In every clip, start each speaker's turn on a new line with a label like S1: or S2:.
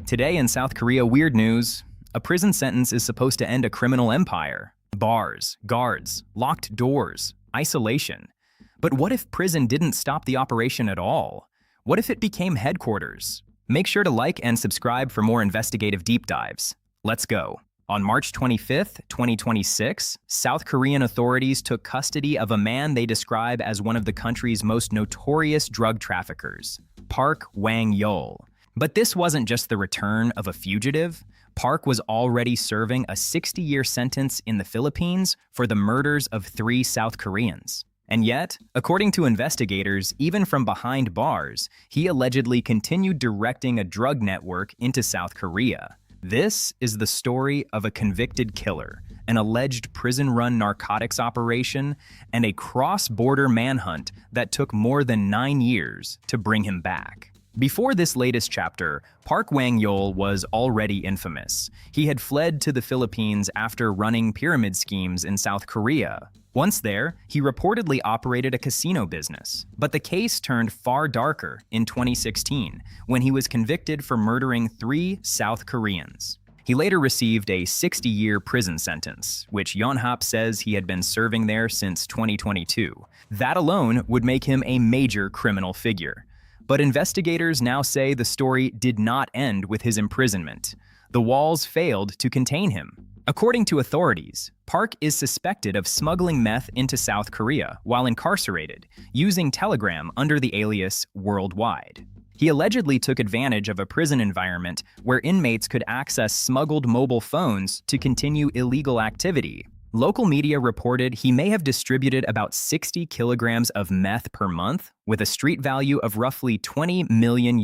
S1: Today in South Korea, weird news. A prison sentence is supposed to end a criminal empire. Bars, guards, locked doors, isolation. But what if prison didn't stop the operation at all? What if it became headquarters? Make sure to like and subscribe for more investigative deep dives. Let's go. On March 25, 2026, South Korean authorities took custody of a man they describe as one of the country's most notorious drug traffickers, Park Wang-yeol. But this wasn't just the return of a fugitive. Park was already serving a 60-year sentence in the Philippines for the murders of 3 South Koreans. And yet, according to investigators, even from behind bars, he allegedly continued directing a drug network into South Korea. This is the story of a convicted killer, an alleged prison-run narcotics operation, and a cross-border manhunt that took more than 9 years to bring him back. Before this latest chapter, Park Wang-yeol was already infamous. He had fled to the Philippines after running pyramid schemes in South Korea. Once there, he reportedly operated a casino business. But the case turned far darker in 2016, when he was convicted for murdering 3 South Koreans. He later received a 60-year prison sentence, which Yonhap says he had been serving there since 2022. That alone would make him a major criminal figure. But investigators now say the story did not end with his imprisonment. The walls failed to contain him. According to authorities, Park is suspected of smuggling meth into South Korea while incarcerated, using Telegram under the alias Worldwide. He allegedly took advantage of a prison environment where inmates could access smuggled mobile phones to continue illegal activity. Local media reported he may have distributed about 60 kilograms of meth per month, with a street value of roughly $20 million.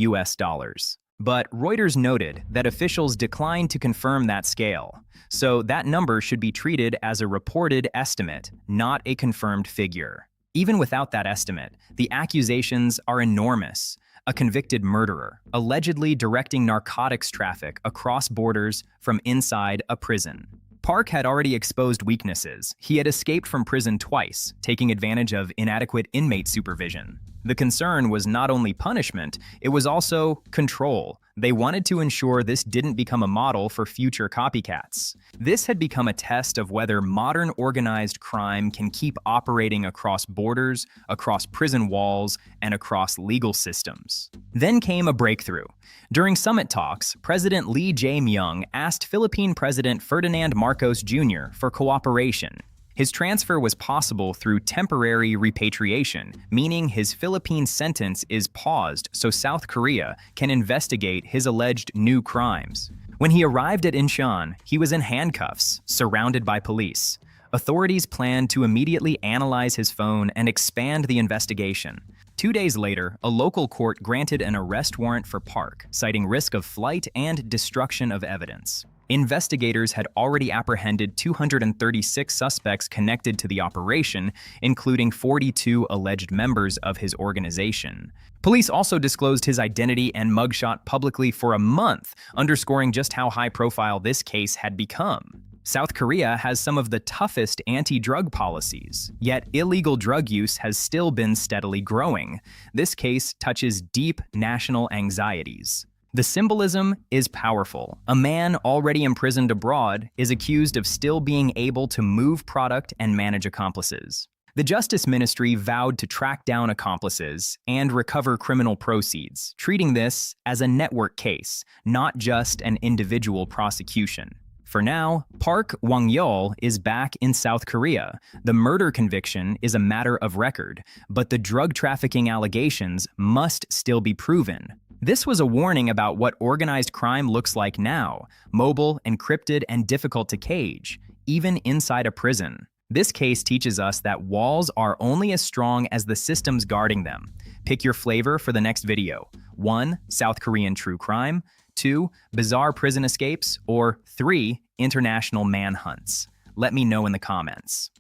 S1: But Reuters noted that officials declined to confirm that scale, so that number should be treated as a reported estimate, not a confirmed figure. Even without that estimate, the accusations are enormous. A convicted murderer, allegedly directing narcotics traffic across borders from inside a prison. Park had already exposed weaknesses. He had escaped from prison twice, taking advantage of inadequate inmate supervision. The concern was not only punishment, it was also control. They wanted to ensure this didn't become a model for future copycats. This had become a test of whether modern organized crime can keep operating across borders, across prison walls, and across legal systems. Then came a breakthrough. During summit talks, President Lee Jae-myung asked Philippine President Ferdinand Marcos Jr. for cooperation. His transfer was possible through temporary repatriation, meaning his Philippine sentence is paused so South Korea can investigate his alleged new crimes. When he arrived at Incheon, he was in handcuffs, surrounded by police. Authorities planned to immediately analyze his phone and expand the investigation. 2 days later, a local court granted an arrest warrant for Park, citing risk of flight and destruction of evidence. Investigators had already apprehended 236 suspects connected to the operation, including 42 alleged members of his organization. Police also disclosed his identity and mugshot publicly for a month, underscoring just how high-profile this case had become. South Korea has some of the toughest anti-drug policies, yet illegal drug use has still been steadily growing. This case touches deep national anxieties. The symbolism is powerful. A man already imprisoned abroad is accused of still being able to move product and manage accomplices. The Justice Ministry vowed to track down accomplices and recover criminal proceeds, treating this as a network case, not just an individual prosecution. For now, Park Wang-yeol is back in South Korea. The murder conviction is a matter of record, but the drug trafficking allegations must still be proven. This was a warning about what organized crime looks like now: mobile, encrypted, and difficult to cage, even inside a prison. This case teaches us that walls are only as strong as the systems guarding them. Pick your flavor for the next video. 1. South Korean true crime. 2. Bizarre prison escapes. Or 3. International manhunts. Let me know in the comments.